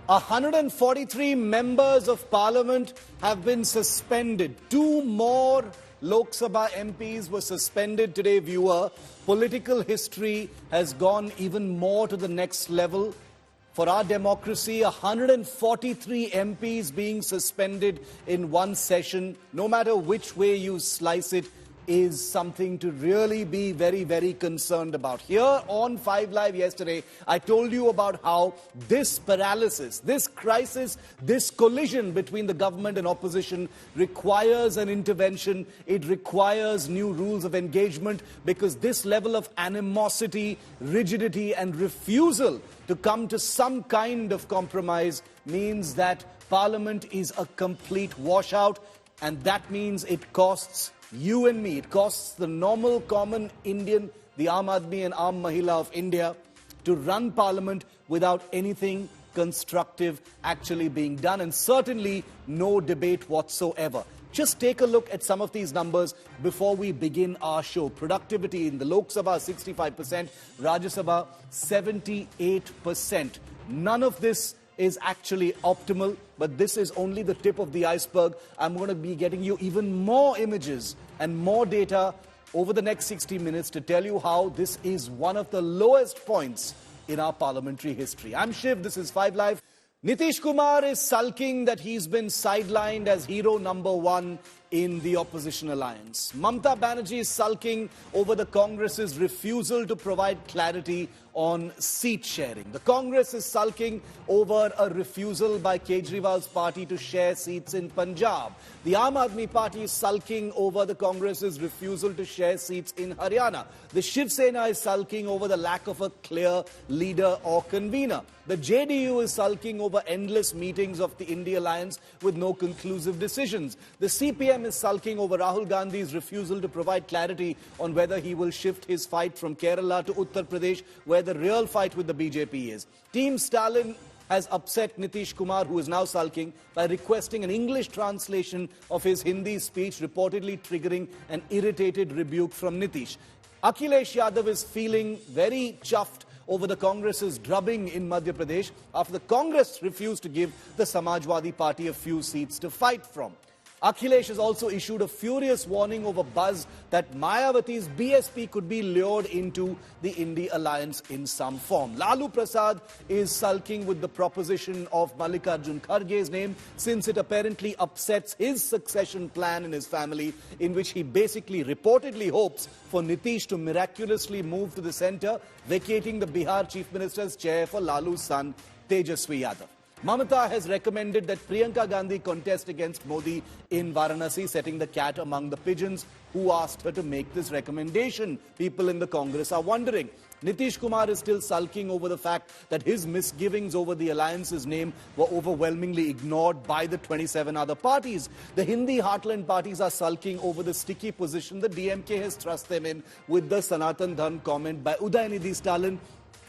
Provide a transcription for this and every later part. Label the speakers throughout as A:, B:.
A: 143 members of Parliament have been suspended. 2 more Lok Sabha MPs were suspended today, viewer. Political history has gone even more to the next level. For our democracy, 143 MPs being suspended in one session, no matter which way you slice it, is something to really be very, very concerned about. Here on 5 Live yesterday, I told you about how this paralysis, this crisis, this collision between the government and opposition requires an intervention. It requires new rules of engagement, because this level of animosity, rigidity and refusal to come to some kind of compromise means that Parliament is a complete washout, and that means it costs you and me, it costs the normal common Indian, the Aadmi and Mahila of India, to run Parliament without anything constructive actually being done, and certainly no debate whatsoever. Just take a look at some of these numbers before we begin our show. Productivity in the Lok Sabha, 65%, Rajya Sabha, 78%. None of this is actually optimal, but this is only the tip of the iceberg. I'm going to be getting you even more images and more data over the next 60 minutes to tell you how this is one of the lowest points in our parliamentary history. I'm Shiv, this is 5 Live. Nitish Kumar is sulking that he's been sidelined as hero number 1 in the opposition alliance. Mamata Banerjee is sulking over the Congress's refusal to provide clarity on seat sharing. The Congress is sulking over a refusal by Kejriwal's party to share seats in Punjab. The Aam Aadmi party is sulking over the Congress's refusal to share seats in Haryana. The Shiv Sena is sulking over the lack of a clear leader or convener. The JDU is sulking over endless meetings of the India Alliance with no conclusive decisions. The CPM is sulking over Rahul Gandhi's refusal to provide clarity on whether he will shift his fight from Kerala to Uttar Pradesh, where the real fight with the BJP is. Team Stalin has upset Nitish Kumar, who is now sulking, by requesting an English translation of his Hindi speech, reportedly triggering an irritated rebuke from Nitish. Akhilesh Yadav is feeling very chuffed over the Congress's drubbing in Madhya Pradesh after the Congress refused to give the Samajwadi Party a few seats to fight from. Akhilesh has also issued a furious warning over buzz that Mayawati's BSP could be lured into the India alliance in some form. Lalu Prasad is sulking with the proposition of Mallikarjun Kharge's name, since it apparently upsets his succession plan in his family, in which he basically reportedly hopes for Nitish to miraculously move to the centre, vacating the Bihar Chief Minister's chair for Lalu's son Tejaswi Yadav. Mamata has recommended that Priyanka Gandhi contest against Modi in Varanasi, setting the cat among the pigeons. Who asked her to make this recommendation? People in the Congress are wondering. Nitish Kumar is still sulking over the fact that his misgivings over the alliance's name were overwhelmingly ignored by the 27 other parties. The Hindi heartland parties are sulking over the sticky position the DMK has thrust them in with the Sanatan Dhan comment by Udayanidhi Stalin,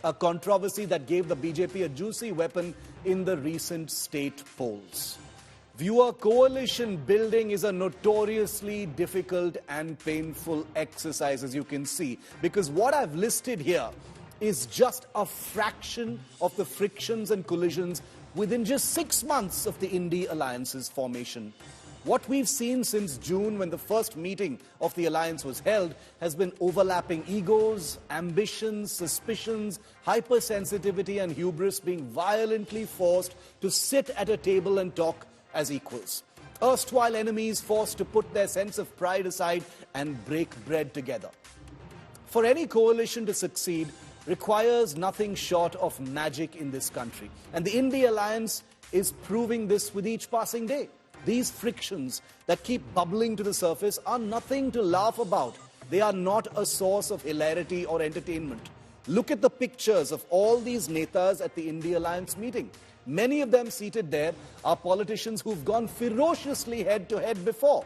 A: a controversy that gave the BJP a juicy weapon in the recent state polls. Viewer, coalition building is a notoriously difficult and painful exercise, as you can see, because what I've listed here is just a fraction of the frictions and collisions within just 6 months of the India Alliance's formation. What we've seen since June, when the first meeting of the alliance was held, has been overlapping egos, ambitions, suspicions, hypersensitivity and hubris being violently forced to sit at a table and talk as equals. Erstwhile enemies forced to put their sense of pride aside and break bread together. For any coalition to succeed requires nothing short of magic in this country. And the India Alliance is proving this with each passing day. These frictions that keep bubbling to the surface are nothing to laugh about. They are not a source of hilarity or entertainment. Look at the pictures of all these netas at the India Alliance meeting. Many of them seated there are politicians who've gone ferociously head-to-head before.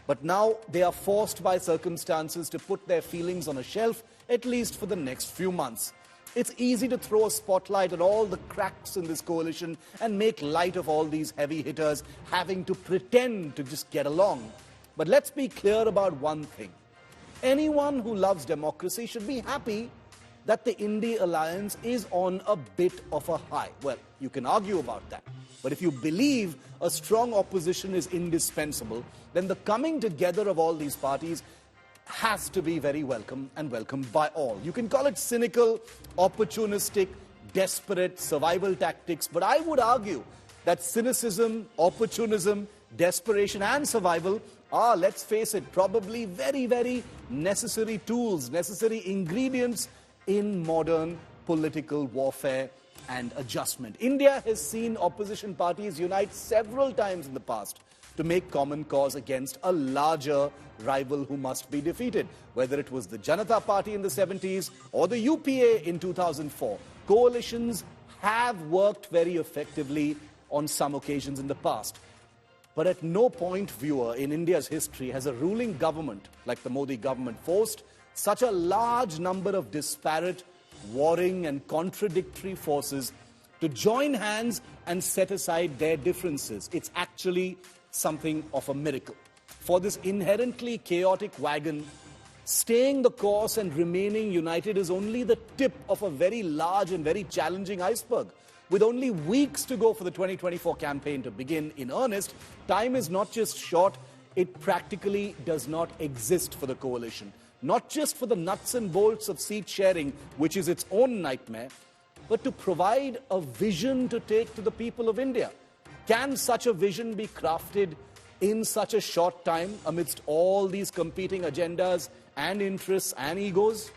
A: But now they are forced by circumstances to put their feelings on a shelf, at least for the next few months. It's easy to throw a spotlight on all the cracks in this coalition and make light of all these heavy hitters having to pretend to just get along. But let's be clear about one thing. Anyone who loves democracy should be happy that the India alliance is on a bit of a high. Well, you can argue about that. But if you believe a strong opposition is indispensable, then the coming together of all these parties has to be very welcome and welcomed by all. You can call it cynical, opportunistic, desperate, survival tactics, but I would argue that cynicism, opportunism, desperation and survival are, let's face it, probably very, very necessary tools, necessary ingredients in modern political warfare and adjustment. India has seen opposition parties unite several times in the past to make common cause against a larger rival who must be defeated. Whether it was the Janata Party in the 70s or the UPA in 2004, coalitions have worked very effectively on some occasions in the past. But at no point, viewer, in India's history has a ruling government like the Modi government forced such a large number of disparate, warring and contradictory forces to join hands and set aside their differences. It's actually something of a miracle. For this inherently chaotic wagon, staying the course and remaining united is only the tip of a very large and very challenging iceberg. With only weeks to go for the 2024 campaign to begin in earnest, time is not just short, it practically does not exist for the coalition. Not just for the nuts and bolts of seat sharing, which is its own nightmare, but to provide a vision to take to the people of India. Can such a vision be crafted in such a short time amidst all these competing agendas and interests and egos?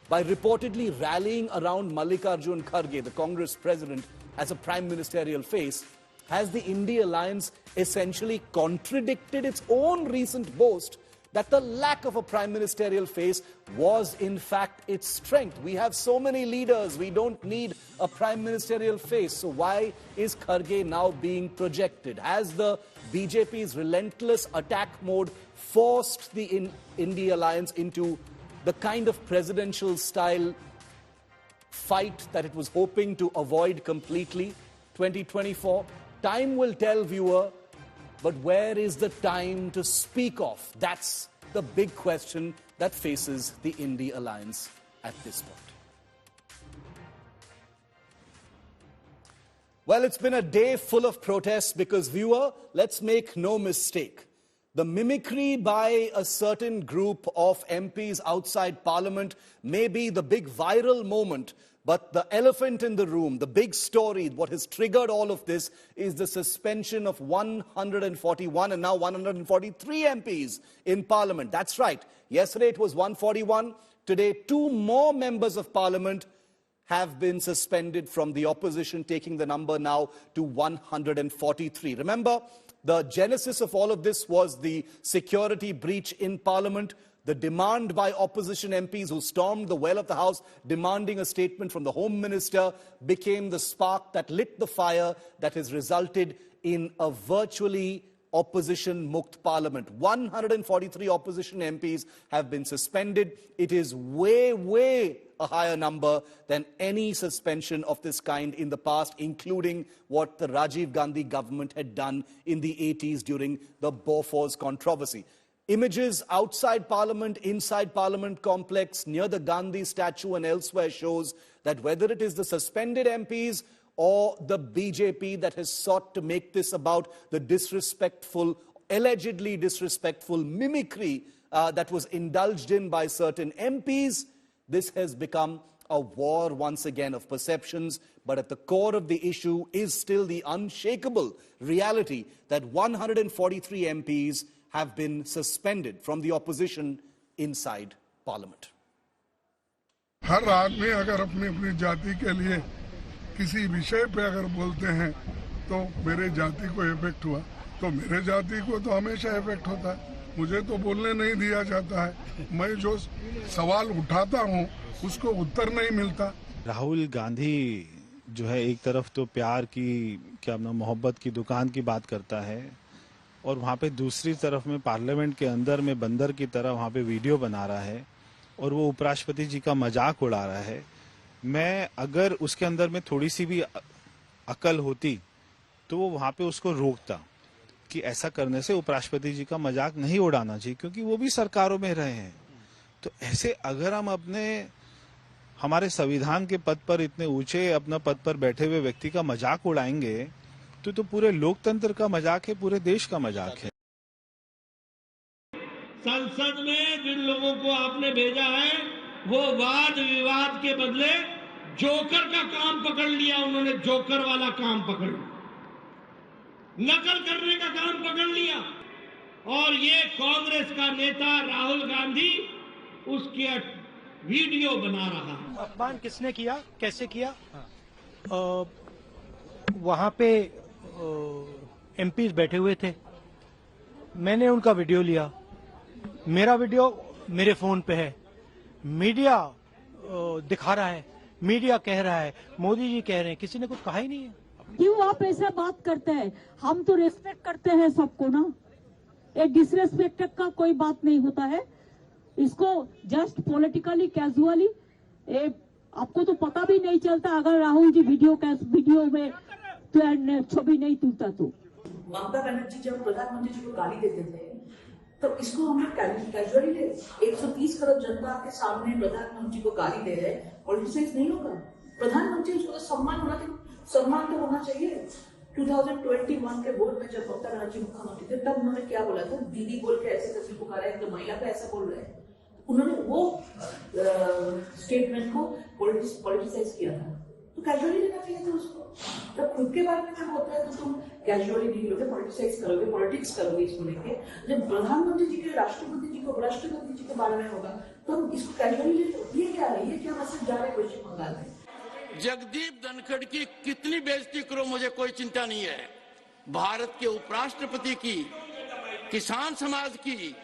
A: By reportedly rallying around Mallikarjun Kharge, the Congress president, as a prime ministerial face, has the India alliance essentially contradicted its own recent boast that the lack of a prime ministerial face was in fact its strength? We have so many leaders, we don't need a prime ministerial face. So why is Kharge now being projected? Has the BJP's relentless attack mode forced the India alliance into the kind of presidential style fight that it was hoping to avoid completely? 2024, time will tell, viewer. But where is the time to speak of? That's the big question that faces the India alliance at this point. Well, it's been a day full of protests because, viewer, let's make no mistake. The mimicry by a certain group of MPs outside Parliament may be the big viral moment, but the elephant in the room, the big story, what has triggered all of this is the suspension of 141 and now 143 MPs in Parliament. That's right. Yesterday it was 141. Today, 2 more members of Parliament have been suspended from the opposition, taking the number now to 143. Remember, the genesis of all of this was the security breach in Parliament. The demand by opposition MPs who stormed the well of the House demanding a statement from the Home Minister became the spark that lit the fire that has resulted in a virtually opposition-mukt Parliament. 143 opposition MPs have been suspended. It is way, way a higher number than any suspension of this kind in the past, including what the Rajiv Gandhi government had done in the 80s during the Bofors controversy. Images outside Parliament, inside Parliament complex, near the Gandhi statue and elsewhere shows that whether it is the suspended MPs or the BJP that has sought to make this about the disrespectful, allegedly disrespectful mimicry that was indulged in by certain MPs, this has become a war once again of perceptions. But at the core of the issue is still the unshakable reality that 143 MPs have been suspended from the opposition inside Parliament.
B: हर आदमी अगर अपनी अपनी जाति के लिए किसी विषय पे अगर बोलते हैं तो मेरे जाति को इफेक्ट हुआ तो मेरे जाति को तो हमेशा इफेक्ट होता है। मुझे तो बोलने नहीं दिया जाता है। मैं जो सवाल उठाता हूँ उसको उत्तर नहीं मिलता।
C: राहुल गांधी जो है एक तरफ तो प्यार की क्या नाम मोहब्बत की दुकान की बात करता है और वहाँ पे दूसरी तरफ में पार्लियामेंट के अंदर में बंदर की तरह वहाँ पे वीडियो बना रहा है और वो उपराष्ट्रपति जी का मजाक उड़ा रहा है। मैं अगर उसके अंदर में थोड़ी सी भी अकल होती तो वो वहाँ पे उसको रोकता कि ऐसा करने से उपराष्ट्रपति जी का मजाक नहीं उड़ाना चाहिए, क्योंकि वो भी सरकारों में रहे हैं। तो ऐसे अगर हम अपने हमारे संविधान के पद पर इतने ऊंचे अपना पद पर बैठे हुए व्यक्ति का मजाक उड़ाएंगे तो पूरे लोकतंत्र का मजाक है, पूरे देश का मजाक है।
D: संसद में जिन लोगों को आपने भेजा है वो वाद विवाद के बदले जोकर का काम पकड़ लिया। उन्होंने जोकर वाला काम पकड़ लिया, नकल करने का काम पकड़ लिया। और ये कांग्रेस का नेता राहुल गांधी उसकी वीडियो बना रहा है।
E: अपमान किसने किया, कैसे किया? वहां पे एमपीज बैठे हुए थे, मैंने उनका वीडियो लिया। मेरा वीडियो मेरे फोन पे है, मीडिया दिखा रहा है, मीडिया कह रहा है, मोदी जी कह रहे हैं, किसी ने कुछ कहा ही नहीं है।
F: क्यों आप ऐसा बात करते हैं? हम तो रेस्पेक्ट करते हैं सबको ना, एक डिसरेस्पेक्ट का कोई बात नहीं होता है। इसको जस्ट पॉलिटिकली कैजुअली, आपको तो पता भी नहीं चलता अगर राहुल जी वीडियो में तो छवि नहीं तुलता तो।
G: ममता बनर्जी जब प्रधानमंत्री जी को गाली देते थे तो इसको हम लोग कैजुअली ले, 130 करोड़ जनता के सामने प्रधानमंत्री को गाली दे रहे, पॉलिटिसाइज नहीं होगा। प्रधानमंत्री उसको तो सम्मान तो होना चाहिए। 2021 के वोट में जब ममता बनर्जी मुख्यमंत्री थे तब उन्होंने क्या बोला था, दीदी बोल के ऐसे कैसे पुकारा है, तो महिला को ऐसा बोल रहे हैं। उन्होंने वो स्टेटमेंट को पॉलिटिसाइज किया था, तो कैजुअली लेना चाहिए था उसको। तब खुद के बारे में जब होता है तो तुम कैजुअली नहीं लोगे, पॉलिटिसाइज करोगे, पॉलिटिक्स करोगे इसको लेके। जब प्रधानमंत्री जी के, राष्ट्रपति जी को, उपराष्ट्रपति जी के बारे में होगा तो हम इसको कैजुअली ले लो। ये क्या है, ये क्या मैसेज जा रहा है पश्चिम बंगाल में?
D: जगदीप धनखड़ की कितनी बेइज्जती करो, मुझे कोई चिंता नहीं है। भारत के उपराष्ट्रपति की, किसान समाज की,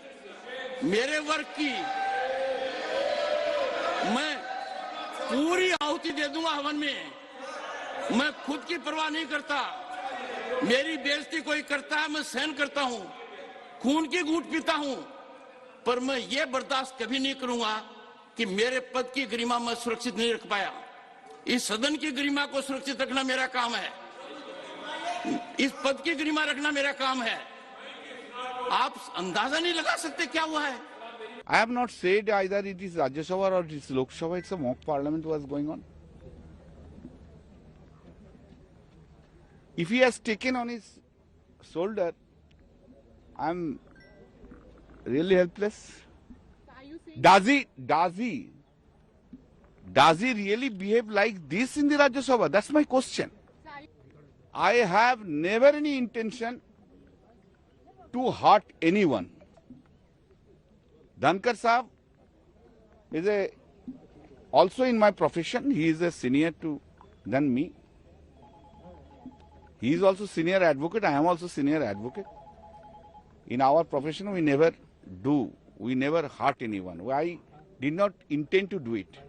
D: मेरे वर्ग की मैं पूरी आहुति दे दूंगा हवन में। मैं खुद की परवाह नहीं करता। मेरी बेइज्जती कोई करता है मैं सहन करता हूं, खून की घूंट पीता हूं, पर मैं ये बर्दाश्त कभी नहीं करूंगा कि मेरे पद की गरिमा मैं सुरक्षित नहीं रख पाया। इस सदन की गरिमा को सुरक्षित रखना मेरा काम है, इस पद की गरिमा रखना मेरा काम है। आप अंदाजा नहीं लगा सकते क्या हुआ है।
H: I have not said either it is Rajya Sabha or it is Lok Sabha, it's a mock parliament was going on. If he has taken on his shoulder, I'm really helpless. Does he really behave like this in the Rajya Sabha? That's my question. I have never any intention to hurt anyone. Dhankar Saab is also in my profession, he is a senior than me. He is also senior advocate, I am also senior advocate. In our profession we never hurt anyone. I did not intend to do it.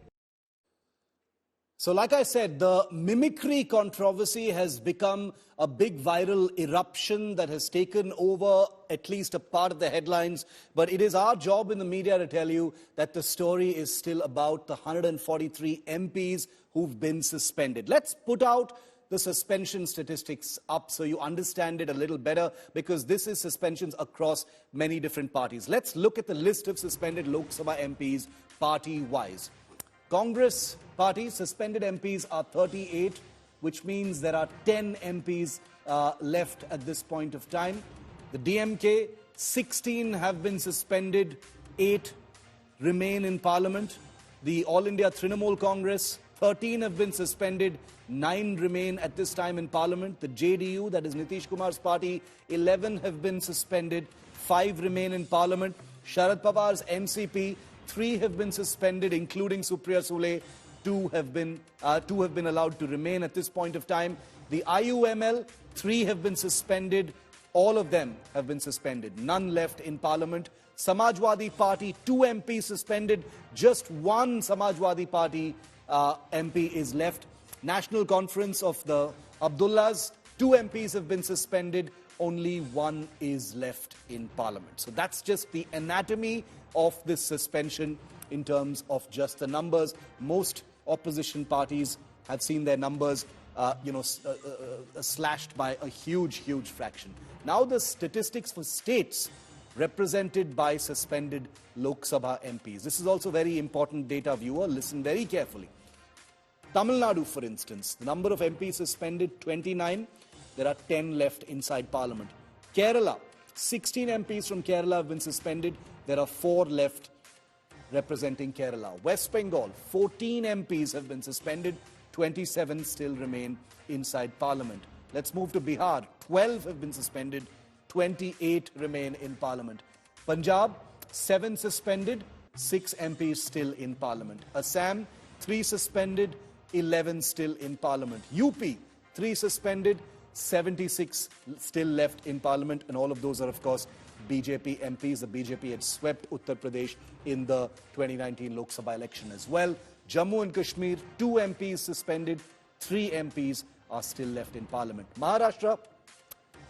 A: So like I said, the mimicry controversy has become a big viral eruption that has taken over at least a part of the headlines. But it is our job in the media to tell you that the story is still about the 143 MPs who've been suspended. Let's put out the suspension statistics up so you understand it a little better, because this is suspensions across many different parties. Let's look at the list of suspended Lok Sabha MPs party-wise. Congress party suspended MPs are 38, which means there are 10 MPs left at this point of time. The DMK, 16 have been suspended, 8 remain in Parliament. The All India Trinamool Congress, 13 have been suspended, 9 remain at this time in Parliament. The JDU, that is Nitish Kumar's party, 11 have been suspended, 5 remain in Parliament. Sharad Pawar's NCP, 3 have been suspended, including Supriya Sule. 2 have been allowed to remain at this point of time. The IUML, 3 have been suspended. All of them have been suspended. None left in Parliament. Samajwadi Party, 2 MPs suspended. Just 1 Samajwadi Party MP is left. National Conference of the Abdullahs, 2 MPs have been suspended. Only 1 is left in Parliament. So that's just the anatomy of this suspension in terms of just the numbers. Most opposition parties have seen their numbers slashed by a huge fraction. Now the statistics for states represented by suspended Lok Sabha MPs. This is also very important data, viewer. Listen very carefully. Tamil Nadu, for instance, the number of MPs suspended, 29. There are 10 left inside Parliament. Kerala, 16 MPs from Kerala have been suspended. There are 4 left representing Kerala. West Bengal, 14 MPs have been suspended. 27 still remain inside Parliament. Let's move to Bihar. 12 have been suspended. 28 remain in Parliament. Punjab, 7 suspended. 6 MPs still in Parliament. Assam, 3 suspended. 11 still in Parliament. UP, 3 suspended. 76 still left in Parliament. And all of those are, of course, BJP MPs. The BJP had swept Uttar Pradesh in the 2019 Lok Sabha election as well. Jammu and Kashmir, 2 MPs suspended. 3 MPs are still left in Parliament. Maharashtra,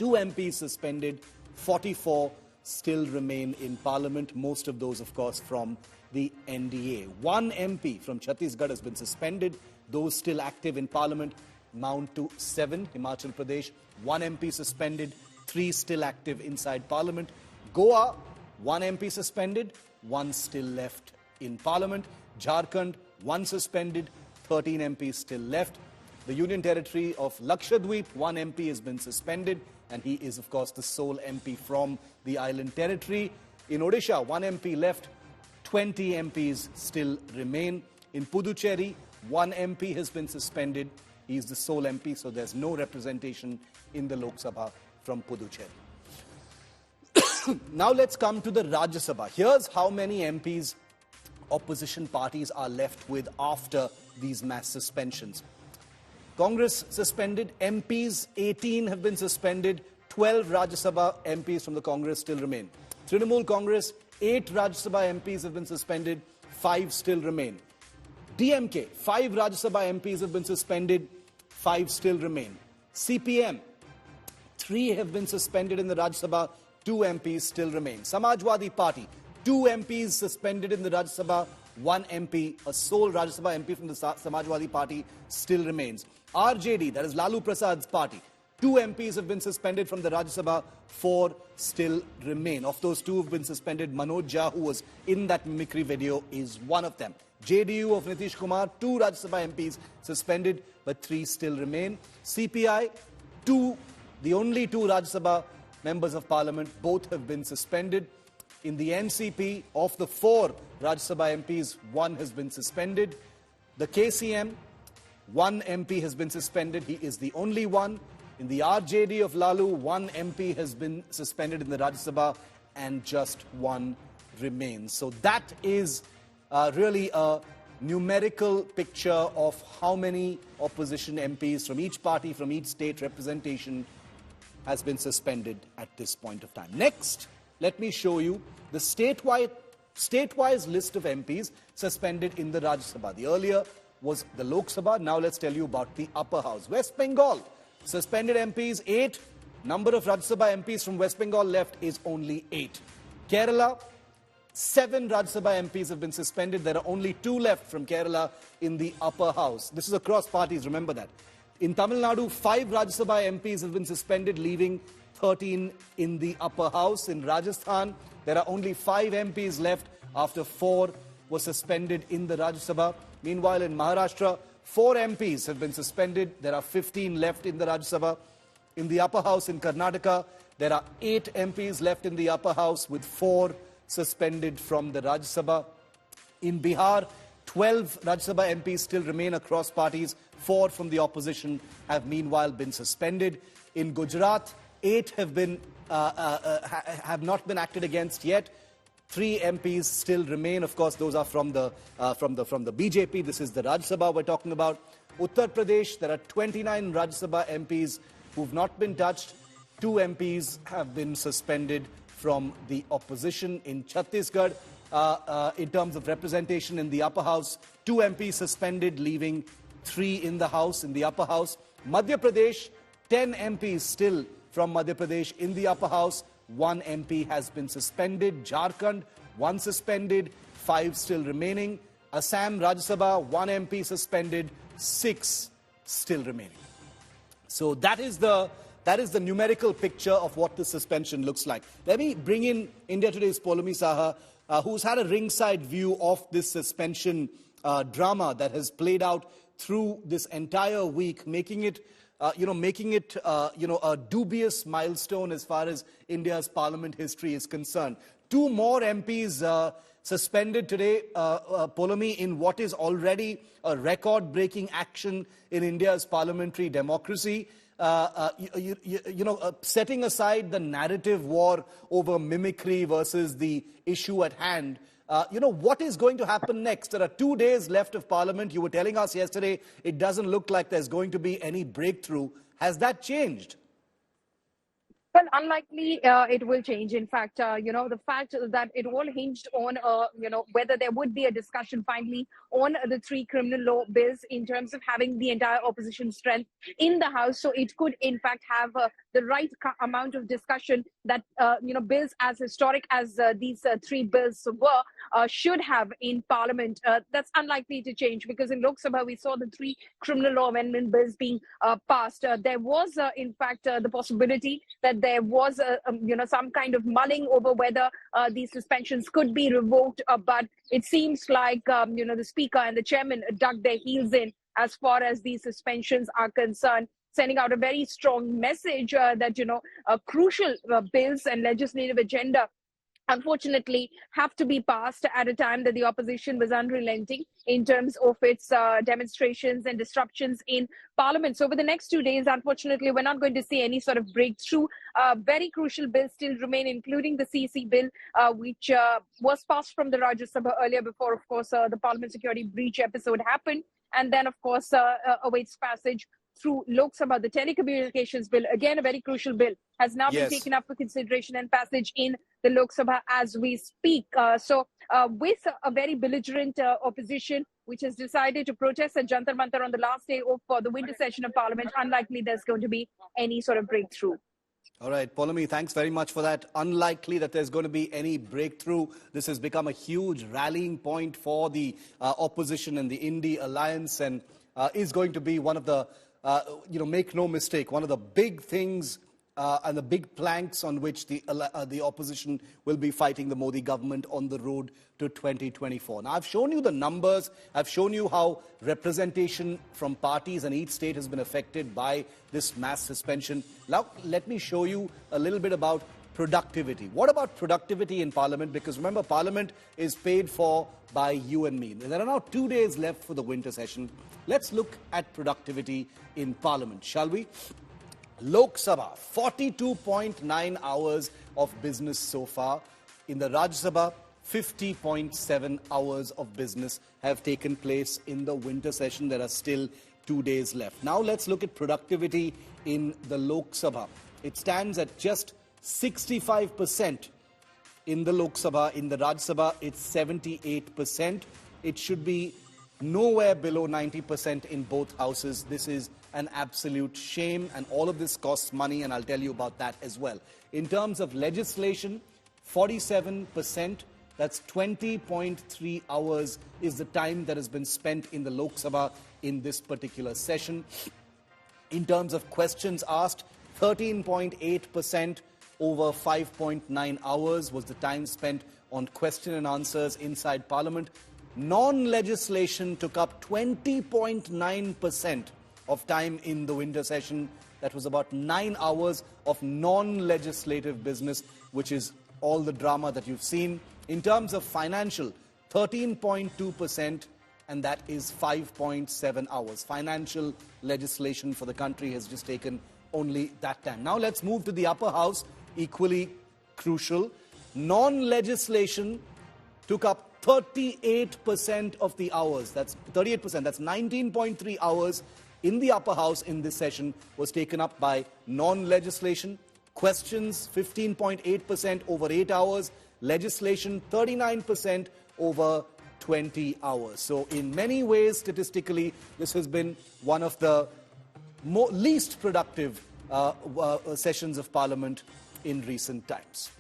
A: 2 MPs suspended. 44 still remain in Parliament. Most of those, of course, from the NDA. 1 MP from Chhattisgarh has been suspended. Those still active in Parliament mount to 7. Himachal Pradesh, 1 MP suspended. 3 still active inside Parliament. Goa, 1 MP suspended. 1 still left in Parliament. Jharkhand, 1 suspended. 13 MPs still left. The Union Territory of Lakshadweep, 1 MP has been suspended, and he is, of course, the sole MP from the island territory. In Odisha, 1 MP left, 20 MPs still remain. In Puducherry, 1 MP has been suspended. He is the sole MP, so there's no representation in the Lok Sabha from Puducherry. Now let's come to the Rajya Sabha. Here's how many MPs opposition parties are left with after these mass suspensions. Congress suspended, MPs 18 have been suspended, 12 Rajya Sabha MPs from the Congress still remain. Trinamool Congress, 8 Rajya Sabha MPs have been suspended, 5 still remain. DMK, 5 Rajya Sabha MPs have been suspended, 5 still remain. CPM, 3 have been suspended in the Rajya Sabha, 2 MPs still remain. Samajwadi Party, 2 MPs suspended in the Rajya Sabha, 1 MP, a sole Rajya Sabha MP from the Samajwadi Party still remains. RJD, that is Lalu Prasad's party, 2 MPs have been suspended from the Rajya Sabha, 4 still remain. Of those 2 who have been suspended, Manoj Jha, who was in that Mimicry video, is one of them. JDU of Nitish Kumar, 2 Rajya Sabha MPs suspended, but 3 still remain. CPI, 2, the only 2 Rajya Sabha members of Parliament, both have been suspended. In the NCP, of the 4 Rajya Sabha MPs, 1 has been suspended. The KCM, 1 MP has been suspended. He is the only one. In the RJD of Lalu, 1 MP has been suspended in the Rajya Sabha and just 1 remains. So that is really a numerical picture of how many opposition MPs from each party, from each state representation has been suspended at this point of time. Next, let me show you the statewide list of MPs suspended in the Rajya Sabha. The earlier was the Lok Sabha. Now let's tell you about the upper house. West Bengal, suspended MPs 8. Number of Rajya Sabha MPs from West Bengal left is only 8. Kerala, 7 Rajya Sabha MPs have been suspended. There are only 2 left from Kerala in the upper house. This is across parties, remember that. In Tamil Nadu, 5 Rajya Sabha MPs have been suspended, leaving 13 in the upper house. In Rajasthan, there are only 5 MPs left after 4 were suspended in the Rajya Sabha. Meanwhile, in Maharashtra, 4 MPs have been suspended. There are 15 left in the Rajya Sabha. In the upper house in Karnataka, there are 8 MPs left in the upper house, with 4 suspended from the Rajya Sabha. In Bihar, 12 Rajya Sabha MPs still remain across parties. 4 from the opposition have meanwhile been suspended. In Gujarat, 8 have not been acted against yet. 3 MPs still remain. Of course, those are from the BJP. This is the Rajya Sabha we're talking about. Uttar Pradesh, there are 29 Rajya Sabha MPs who've not been touched. 2 MPs have been suspended from the opposition. In Chhattisgarh, in terms of representation in the upper house, 2 MPs suspended, leaving 3 in the house, in the upper house. Madhya Pradesh, 10 MPs still from Madhya Pradesh in the upper house. 1 MP has been suspended. Jharkhand, 1 suspended, 5 still remaining. Assam, Rajya Sabha, 1 MP suspended, 6 still remaining. So that is the That is the numerical picture of what the suspension looks like. Let me bring in India Today's Poulomi Saha, who's had a ringside view of this suspension drama that has played out through this entire week, making it a dubious milestone as far as India's parliament history is concerned. 2 more MPs suspended today, Poulomi, in what is already a record-breaking action in India's parliamentary democracy. Setting aside the narrative war over mimicry versus the issue at hand, what is going to happen next? There are 2 days left of Parliament. You were telling us yesterday it doesn't look like there's going to be any breakthrough. Has that changed?
I: Well, unlikely it will change. In fact, the fact that it all hinged on, whether there would be a discussion finally on the 3 criminal law bills in terms of having the entire opposition strength in the House. So it could, in fact, have the right amount of discussion that, bills as historic as these 3 bills were should have in Parliament. That's unlikely to change because in Lok Sabha, we saw the 3 criminal law amendment bills being passed. There was, in fact, the possibility that there was, some kind of mulling over whether these suspensions could be revoked. But it seems like, the Speaker and the Chairman dug their heels in as far as these suspensions are concerned, sending out a very strong message that, crucial bills and legislative agenda unfortunately have to be passed at a time that the opposition was unrelenting in terms of its demonstrations and disruptions in Parliament. So over the next 2 days, unfortunately, we're not going to see any sort of breakthrough. Very crucial bills still remain, including the CC bill, which was passed from the Rajya Sabha earlier before, of course, the Parliament security breach episode happened. And then, of course, awaits passage through Lok Sabha. The telecommunications bill, again, a very crucial bill, has now been taken up for consideration and passage in the Lok Sabha as we speak. So with a very belligerent opposition, which has decided to protest at Jantar Mantar on the last day of the winter session of Parliament, unlikely there's going to be any sort of breakthrough.
A: All right, Poulomi, thanks very much for that. Unlikely that there's going to be any breakthrough. This has become a huge rallying point for the opposition and the Indie Alliance, and is going to be one of the, make no mistake, one of the big things and the big planks on which the opposition will be fighting the Modi government on the road to 2024. Now, I've shown you the numbers. I've shown you how representation from parties in each state has been affected by this mass suspension. Now, let me show you a little bit about productivity. What about productivity in Parliament? Because remember, Parliament is paid for by you and me. There are now 2 days left for the winter session. Let's look at productivity in Parliament, shall we? Lok Sabha, 42.9 hours of business so far. In the Rajya Sabha, 50.7 hours of business have taken place in the winter session. There are still 2 days left. Now let's look at productivity in the Lok Sabha. It stands at just 65% in the Lok Sabha. In the Rajya Sabha, it's 78%. It should be nowhere below 90% in both houses. This is an absolute shame, and all of this costs money, and I'll tell you about that as well. In terms of legislation, 47%, that's 20.3 hours is the time that has been spent in the Lok Sabha in this particular session. In terms of questions asked, 13.8% over 5.9 hours was the time spent on question and answers inside Parliament. Non-legislation took up 20.9% of time in the winter session. That was about 9 hours of non-legislative business, which is all the drama that you've seen. In terms of financial, 13.2%, and that is 5.7 hours. Financial legislation for the country has just taken only that time. Now let's move to the upper house, equally crucial. Non-legislation took up 38% of the hours. That's 38%. That's 19.3 hours in the upper house in this session was taken up by non-legislation. Questions, 15.8% over 8 hours. Legislation, 39% over 20 hours. So in many ways, statistically, this has been one of the least productive sessions of Parliament in recent times.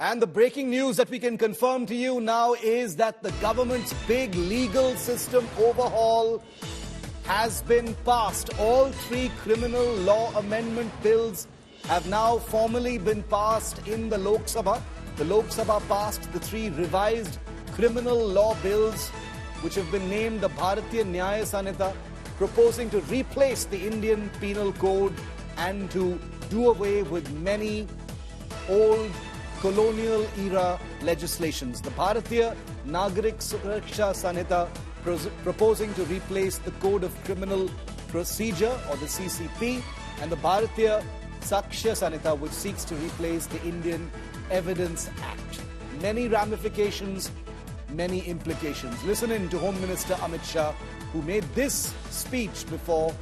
A: And the breaking news that we can confirm to you now is that the government's big legal system overhaul has been passed. All 3 criminal law amendment bills have now formally been passed in the Lok Sabha. The Lok Sabha passed the 3 revised criminal law bills, which have been named the Bharatiya Nyaya Sanhita, proposing to replace the Indian Penal Code and to do away with many old colonial era legislations. The Bharatiya Nagarik Suraksha Sanhita proposing to replace the Code of Criminal Procedure, or the CCP, and the Bharatiya Sakshya Sanhita, which seeks to replace the Indian Evidence Act. Many ramifications, many implications. Listen in to Home Minister Amit Shah, who made this speech before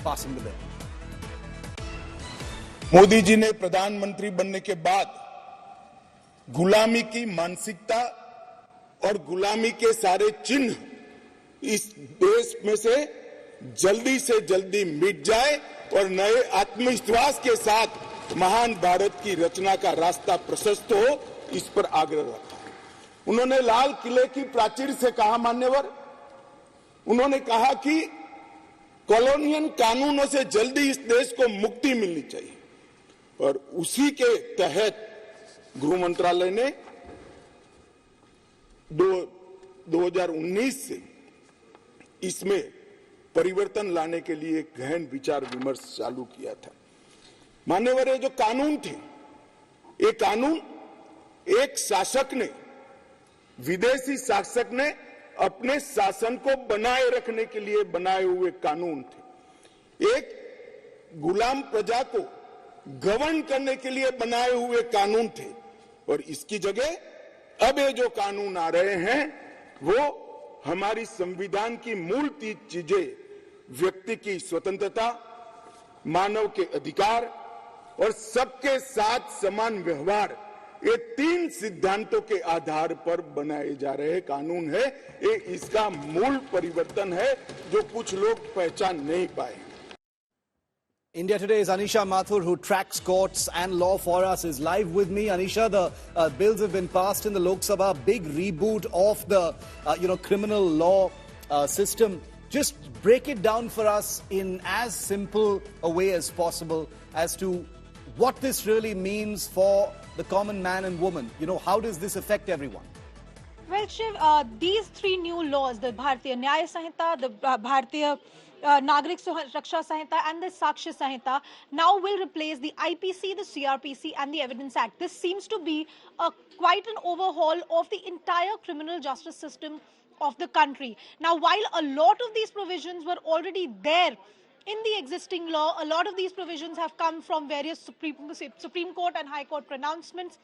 A: passing the bill.
J: Modi ji ने प्रधानमंत्री बनने के बाद गुलामी की मानसिकता और गुलामी के सारे चिन्ह इस देश में से जल्दी मिट जाए और नए आत्मविश्वास के साथ महान भारत की रचना का रास्ता प्रशस्त हो, इस पर आग्रह रखा। उन्होंने लाल किले की प्राचीर से कहा, मान्यवर, उन्होंने कहा कि कॉलोनियल कानूनों से जल्दी इस देश को मुक्ति मिलनी चाहिए, और उसी के तहत गृह मंत्रालय ने 2019 से इसमें परिवर्तन लाने के लिए गहन विचार विमर्श चालू किया था। मान्यवर, ये जो कानून थे, ये कानून एक शासक ने, विदेशी शासक ने अपने शासन को बनाए रखने के लिए बनाए हुए कानून थे। एक गुलाम प्रजा को गवर्न करने के लिए बनाए हुए कानून थे, और इसकी जगह अब ये जो कानून आ रहे हैं वो हमारी संविधान की मूल 3 चीजें, व्यक्ति की स्वतंत्रता, मानव के अधिकार और सबके साथ समान व्यवहार, ये 3 सिद्धांतों के आधार पर बनाए जा रहे कानून है। ये इसका मूल परिवर्तन है जो कुछ लोग पहचान नहीं पाए।
A: India Today's Anisha Mathur, who tracks courts and law for us, is live with me. Anisha, the bills have been passed in the Lok Sabha, big reboot of the criminal law system. Just break it down for us in as simple a way as possible as to what this really means for the common man and woman. How does this affect everyone?
K: Well, Shiv, these 3 new laws, the Bharatiya Nyaya Sanhita, the Bharatiya Nagarik Suraksha Sanhita and the Sakshya Sanhita, now will replace the IPC, the CRPC and the Evidence Act. This seems to be quite an overhaul of the entire criminal justice system of the country. Now, while a lot of these provisions were already there in the existing law, a lot of these provisions have come from various Supreme Court and High Court pronouncements,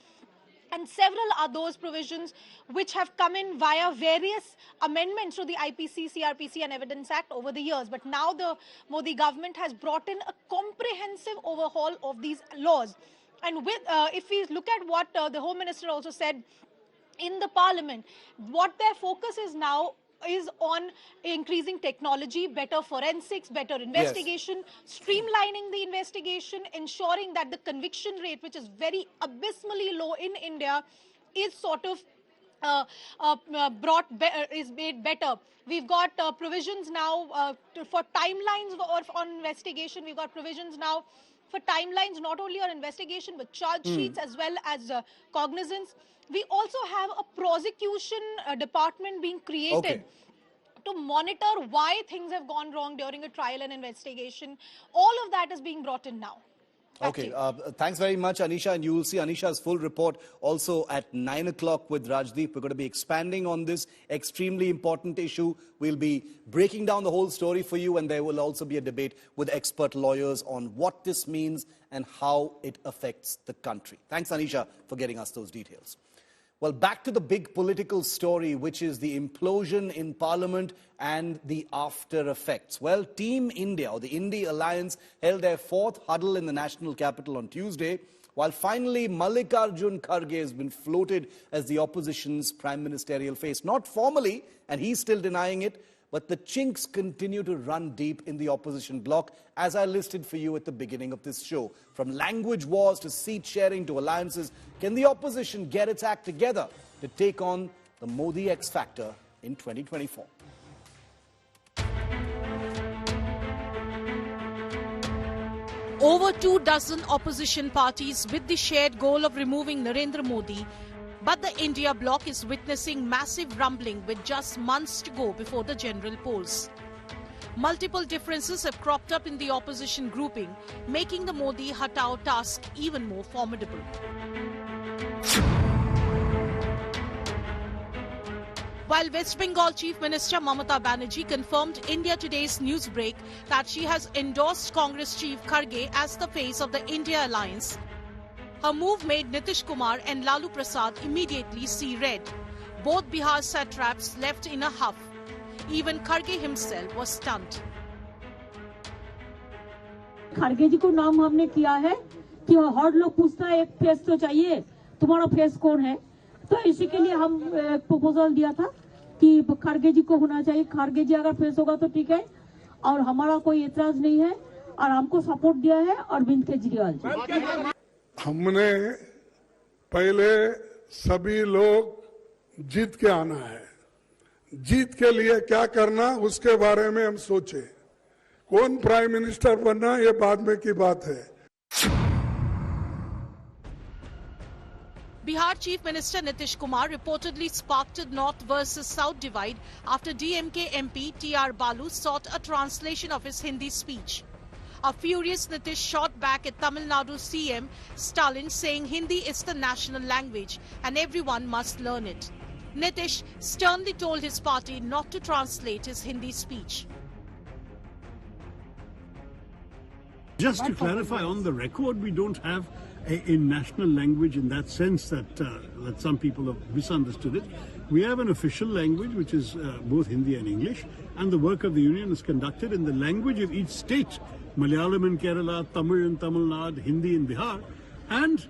K: and several are those provisions which have come in via various amendments to the IPC, CRPC and Evidence Act over the years. But now the Modi government has brought in a comprehensive overhaul of these laws. And if we look at what the Home Minister also said in the Parliament, what their focus is now is on increasing technology, better forensics, better investigation, streamlining the investigation, ensuring that the conviction rate, which is very abysmally low in India, is sort of is made better. We've got provisions now for timelines on investigation. We've got provisions now for timelines not only on investigation but charge sheets as well as cognizance. We also have a prosecution department being created to monitor why things have gone wrong during a trial and investigation. All of that is being brought in now.
A: Okay, thanks very much, Anisha. And you will see Anisha's full report also at 9 o'clock with Rajdeep. We're going to be expanding on this extremely important issue. We'll be breaking down the whole story for you, and there will also be a debate with expert lawyers on what this means and how it affects the country. Thanks, Anisha, for getting us those details. Well, back to the big political story, which is the implosion in Parliament and the after effects. Well, Team India, or the India Alliance, held their 4th huddle in the national capital on Tuesday, while finally Mallikarjun Kharge has been floated as the opposition's prime ministerial face. Not formally, and he's still denying it, but the chinks continue to run deep in the opposition bloc, as I listed for you at the beginning of this show. From language wars to seat sharing to alliances, can the opposition get its act together to take on the Modi X factor in 2024?
L: Over 24 opposition parties with the shared goal of removing Narendra Modi, but the India bloc is witnessing massive rumbling with just months to go before the general polls. Multiple differences have cropped up in the opposition grouping, making the Modi Hatao task even more formidable. While West Bengal Chief Minister Mamata Banerjee confirmed India Today's Newsbreak that she has endorsed Congress Chief Kharge as the face of the India alliance, her move made Nitish Kumar and Lalu Prasad immediately see red. Both Bihar satraps left in a huff. Even Kharge himself was stunned.
F: खड़गे जी को नाम हमने किया है कि हर लोग पूछता है एक फेस तो चाहिए, तुम्हारा फेस कौन है? तो इसी के लिए हम प्रपोजल दिया था कि खड़गे जी को होना चाहिए. खड़गे जी अगर फेस होगा तो ठीक है, और हमारा कोई एतराज नहीं है, और हमको सपोर्ट दिया है अरविंद केजरीवाल जी.
B: हमने पहले सभी लोग जीत के आना है, जीत के लिए क्या करना उसके बारे में हम सोचे. कौन प्राइम मिनिस्टर बनना ये बाद में की बात है.
L: Bihar Chief Minister Nitish Kumar reportedly sparked a North versus South divide after DMK MP T.R. Balu sought a translation of his Hindi speech. A furious Nitish shot back at Tamil Nadu CM Stalin, saying Hindi is the national language and everyone must learn it. Nitish sternly told his party not to translate his Hindi speech.
M: Just to clarify, on the record, we don't have a national language in that sense that that some people have misunderstood it. We have an official language which is both Hindi and English, and the work of the union is conducted in the language of each state. Malayalam in Kerala, Tamil in Tamil Nadu, Hindi in Bihar, and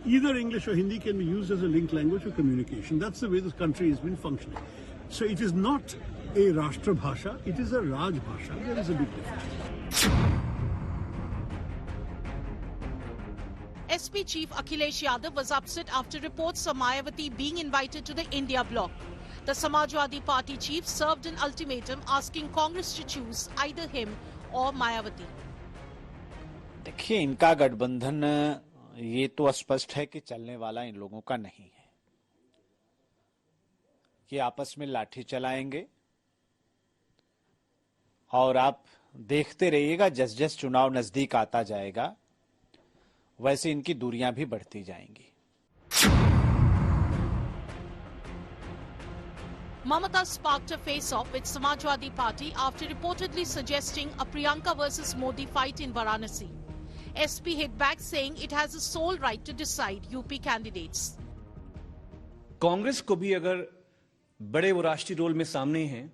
M: either English or Hindi can be used as a linked language for communication. That's the way this country has been functioning. So it is not a Rashtra Bhasha, it is a Raj Bhasha. There is a big difference.
L: SP Chief Akhilesh Yadav was upset after reports of Mayawati being invited to the India bloc. The Samajwadi Party chief served an ultimatum asking Congress to choose either him or Mayawati.
N: देखिए, इनका गठबंधन ये तो स्पष्ट है कि चलने वाला इन लोगों का नहीं है. ये आपस में लाठी चलाएंगे और आप देखते रहिएगा, जस जस चुनाव नजदीक आता जाएगा वैसे इनकी दूरियां भी बढ़ती जाएंगी.
L: Mamata sparked a face-off with Samajwadi Party after reportedly suggesting a Priyanka versus Modi fight in Varanasi. SP hit back, saying it has the sole right to decide UP candidates.
O: Congress को भी अगर बड़े वो राष्ट्रीय रोल में सामने हैं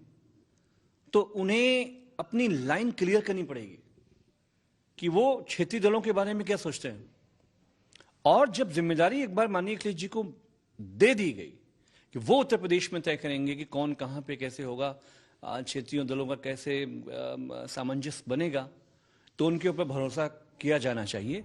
O: तो उन्हें अपनी लाइन क्लियर करनी पड़ेगी कि वो क्षेत्रीय दलों के बारे में क्या सोचते हैं. और जब जिम्मेदारी एक बार माननीय अखिलेश जी को दे दी गई कि वो उत्तर प्रदेश में तय करेंगे कि कौन कहां पे कैसे होगा, क्षेत्रीय दलों का कैसे सामंजस्य बनेगा, तो उनके ऊपर भरोसा किया जाना चाहिए.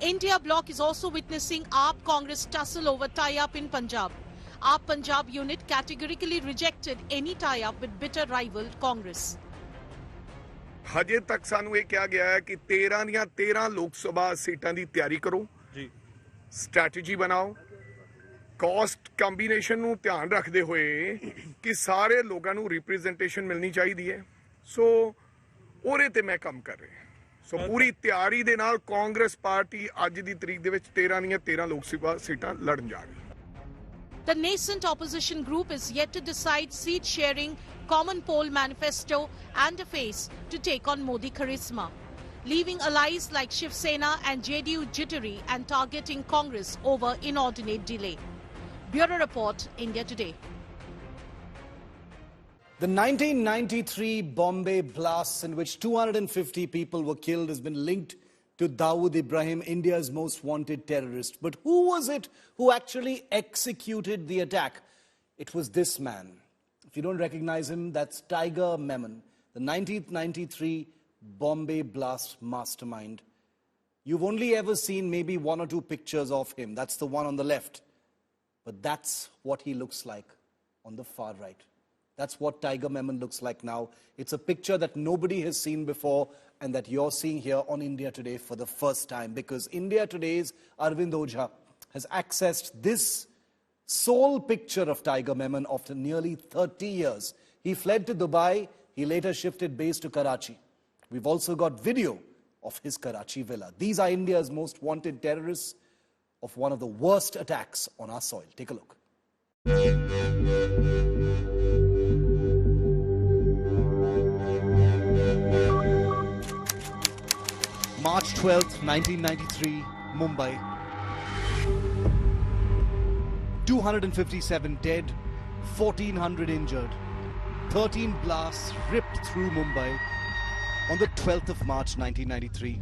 L: India bloc is also witnessing AAP Congress tussle over tie-up in Punjab. AAP Punjab unit categorically rejected any tie-up with bitter rival Congress.
J: ਹਜੇ ਤੱਕ ਸਾਨੂੰ ਇਹ ਕਿਹਾ ਗਿਆ ਹੈ ਕਿ 13 ਦੀਆਂ 13 ਲੋਕ ਸਭਾ ਸੀਟਾਂ ਦੀ ਤਿਆਰੀ ਕਰੋ ਜੀ, ਸਟ੍ਰੈਟਜੀ ਬਣਾਓ, ਕਾਸਟ ਕੰਬੀਨੇਸ਼ਨ ਨੂੰ ਧਿਆਨ ਰੱਖਦੇ ਹੋਏ ਕਿ ਸਾਰੇ ਲੋਕਾਂ ਨੂੰ ਰਿਪਰੈਜ਼ੈਂਟੇਸ਼ਨ ਮਿਲਣੀ ਚਾਹੀਦੀ ਹੈ. ਸੋ ਉਹਦੇ ਤੇ ਮੈਂ ਕੰਮ ਕਰ ਰਿਹਾ. ਸੋ ਪੂਰੀ ਤਿਆਰੀ ਦੇ ਨਾਲ ਕਾਂਗਰਸ ਪਾਰਟੀ ਅੱਜ ਦੀ ਤਰੀਕ ਦੇ ਵਿੱਚ 13 ਦੀਆਂ 13 ਲੋਕ ਸਭਾ ਸੀਟਾਂ ਲੜਨ ਜਾ ਰਹੀ ਹੈ.
L: The nascent opposition group is yet to decide seat sharing, common poll manifesto and a face to take on Modi charisma, leaving allies like Shiv Sena and JDU jittery and targeting Congress over inordinate delay. Bureau Report, India Today.
A: The 1993 Bombay blasts in which 250 people were killed has been linked to Dawood Ibrahim, India's most wanted terrorist. But who was it who actually executed the attack? It was this man. If you don't recognize him, that's Tiger Memon, the 1993 Bombay blast mastermind. You've only ever seen maybe one or two pictures of him. That's the one on the left. But that's what he looks like on the far right. That's what Tiger Memon looks like now. It's a picture that nobody has seen before and that you're seeing here on India Today for the first time, because India Today's Arvind Ojha has accessed this sole picture of Tiger Memon after nearly 30 years. He fled to Dubai. He later shifted base to Karachi. We've also got video of his Karachi villa. These are India's most wanted terrorists of one of the worst attacks on our soil. Take a look. March 12th, 1993, Mumbai. 257 dead, 1,400 injured. 13 blasts ripped through Mumbai on the 12th of March 1993.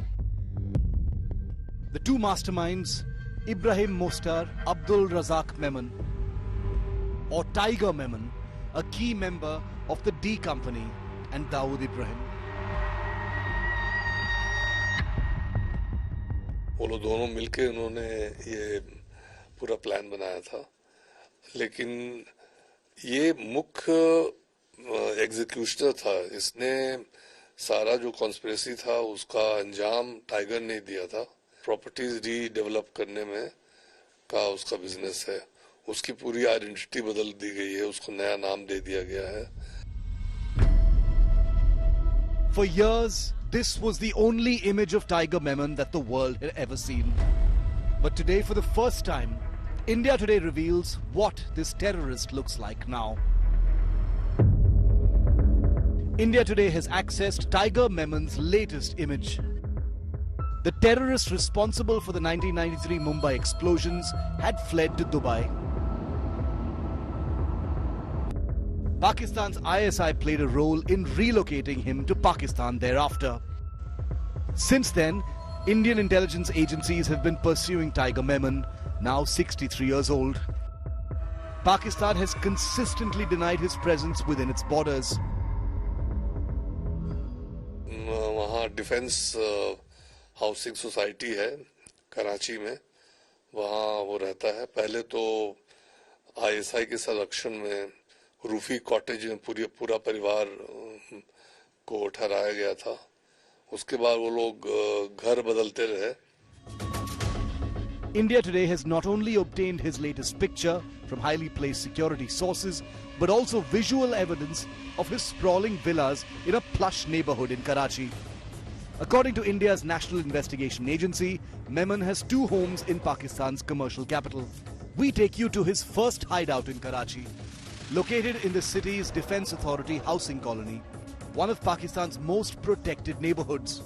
A: The two masterminds, Ibrahim Mostar, Abdul Razak Memon, or Tiger Memon, a key member of the D Company, and Dawood Ibrahim.
P: वो लोग दोनों मिलके उन्होंने ये पूरा plan बनाया था, लेकिन ये मुख्य एग्जीक्यूशनर था। इसने सारा जो कॉन्स्पिरेसी था उसका अंजाम टाइगर ने दिया था। प्रॉपर्टीज रीडेवलप करने में का उसका बिजनेस है, उसकी पूरी आइडेंटिटी बदल दी गई है, उसको नया नाम दे दिया गया है।
A: For years, this was the only image of Tiger Memon that the world had ever seen. But today, for the first time, India Today reveals what this terrorist looks like now. India Today has accessed Tiger Memon's latest image. The terrorist responsible for the 1993 Mumbai explosions had fled to Dubai. Pakistan's ISI played a role in relocating him to Pakistan thereafter. Since then, Indian intelligence agencies have been pursuing Tiger Memon, now 63 years old. Pakistan has consistently denied his presence within its borders.
P: वहाँ defence housing society है कराची में, वहाँ वो रहता है। पहले तो ISI के संरक्षण में रूफी कॉटेज में पूरा परिवार को ठहराया गया था। उसके बाद वो लोग घर बदलते रहे।
A: India Today has not only obtained his latest picture from highly placed security sources, but also visual evidence of his sprawling villas in a plush neighborhood in Karachi. According to India's National Investigation Agency, Memon has two homes in Pakistan's commercial capital. We take you to his first hideout in Karachi, located in the city's Defence Authority housing colony, one of Pakistan's most protected neighborhoods.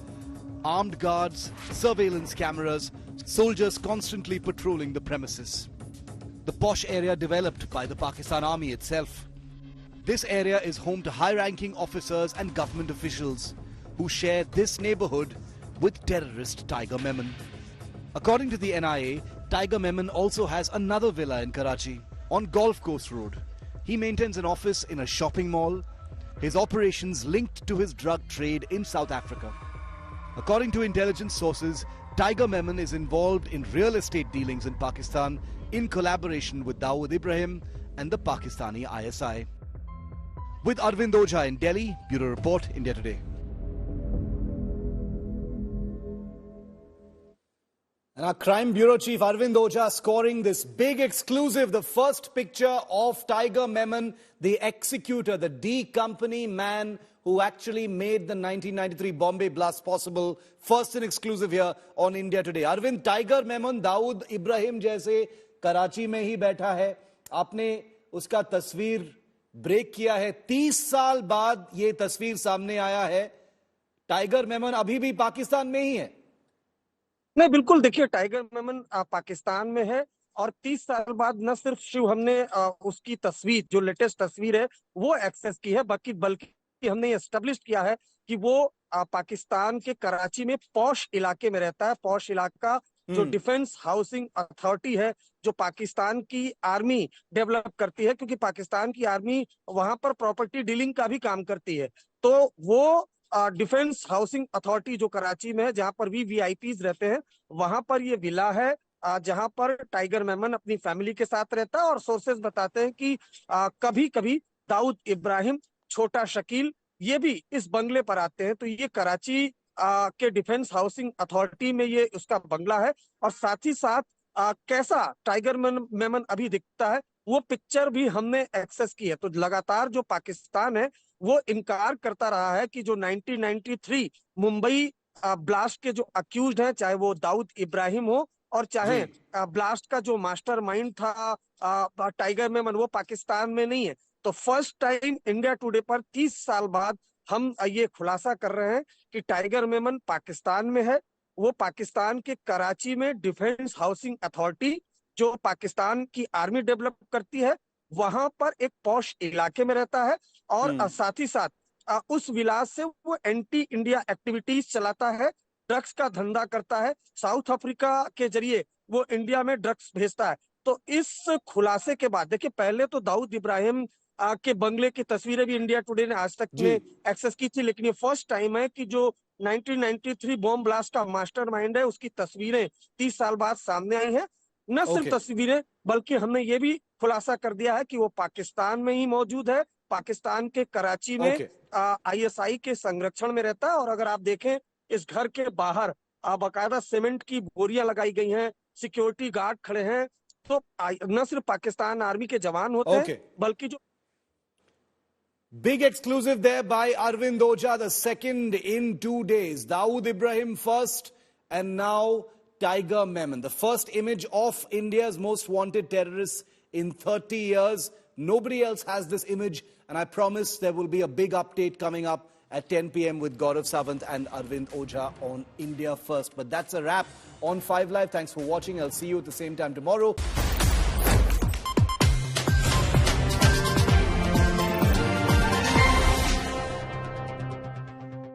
A: Armed guards, surveillance cameras, soldiers constantly patrolling the premises. The posh area developed by the Pakistan Army itself. This area is home to high-ranking officers and government officials who share this neighborhood with terrorist Tiger Memon. According to the NIA, Tiger Memon also has another villa in Karachi on Golf Course Road. He maintains an office in a shopping mall. His operations linked to his drug trade in South Africa. According to intelligence sources, Tiger Memon is involved in real estate dealings in Pakistan in collaboration with Dawood Ibrahim and the Pakistani ISI. With Arvind Ojha in Delhi, Bureau Report, India Today. And our Crime Bureau Chief Arvind Ojha scoring this big exclusive, the first picture of Tiger Memon, the executor, the D Company man who actually made the 1993 Bombay blast possible. First and exclusive here on India Today. Arvind, Tiger Memon, Dawood Ibrahim जैसे कराची में ही बैठा है, आपने उसका तस्वीर break किया है। 30 साल बाद ये तस्वीर सामने आया है। टाइगर मेमन अभी भी पाकिस्तान में ही है।
Q: नहीं, बिल्कुल, देखिए टाइगर मेमन पाकिस्तान में है और 30 साल बाद न सिर्फ शिव हमने उसकी तस्वीर, जो लेटेस्ट तस्वीर है वो एक्सेस की है, बल्कि हमने एस्टेब्लिश किया है कि वो पाकिस्तान के कराची में पॉश इलाके में रहता है। पॉश इलाका जो डिफेंस हाउसिंग अथॉरिटी है, जो पाकिस्तान की आर्मी डेवलप करती है, क्योंकि पाकिस्तान की आर्मी वहां पर प्रॉपर्टी डीलिंग का भी काम करती है। तो वो डिफेंस हाउसिंग अथॉरिटी जो कराची में है, जहां पर भी वीआईपीज रहते हैं, वहां पर ये विला है जहां पर टाइगर मेमन अपनी फैमिली के साथ रहता है। और सोर्सेज बताते हैं कि कभी कभी दाऊद इब्राहिम, छोटा शकील ये भी इस बंगले पर आते हैं। तो ये कराची के डिफेंस हाउसिंग अथॉरिटी में ये उसका बंगला है। और साथ ही साथ कैसा टाइगर मेमन अभी दिखता है वो पिक्चर भी हमने एक्सेस की है। तो लगातार जो पाकिस्तान है वो इनकार करता रहा है कि जो 1993 मुंबई ब्लास्ट के जो अक्यूज्ड हैं, चाहे वो दाऊद इब्राहिम हो और चाहे ब्लास्ट का जो मास्टरमाइंड था टाइगर मेमन, वो पाकिस्तान में नहीं है। तो फर्स्ट टाइम इंडिया टुडे पर 30 साल बाद हम ये खुलासा कर रहे हैं कि टाइगर मेमन पाकिस्तान में है। वो पाकिस्तान के कराची में डिफेंस हाउसिंग अथॉरिटी जो पाकिस्तान की आर्मी डेवलप करती है, वहां पर एक पॉश इलाके में रहता है। और साथ ही साथ उस विलास से वो एंटी इंडिया एक्टिविटीज चलाता है, ड्रग्स का धंधा करता है, साउथ अफ्रीका के जरिए वो इंडिया में ड्रग्स भेजता है। तो इस खुलासे के बाद देखिए, पहले तो दाऊद इब्राहिम के बंगले की तस्वीरें भी इंडिया टुडे ने आज तक में एक्सेस की थी, लेकिन ये फर्स्ट टाइम है कि जो 1993 बॉम्ब ब्लास्ट का मास्टरमाइंड है उसकी तस्वीरें 30 साल बाद सामने आई हैं। न सिर्फ तस्वीरें, बल्कि हमने ये भी खुलासा कर दिया है कि वो पाकिस्तान में ही मौजूद है, पाकिस्तान के कराची में आईएसआई के संरक्षण में रहता है। और अगर आप देखें इस घर के बाहर बाकायदा सीमेंट की बोरियां लगाई गई हैं, सिक्योरिटी गार्ड खड़े हैं। तो न सिर्फ पाकिस्तान आर्मी के जवान होते हैं, बल्कि जो
A: Big exclusive there by Arvind Oja, the second in 2 days. Dawood Ibrahim first and now Tiger Memon. The first image of India's most wanted terrorists in 30 years. Nobody else has this image, and I promise there will be a big update coming up at 10 p.m. with Gaurav Sawant and Arvind Oja on India First. But that's a wrap on 5 Live. Thanks for watching. I'll see you at the same time tomorrow.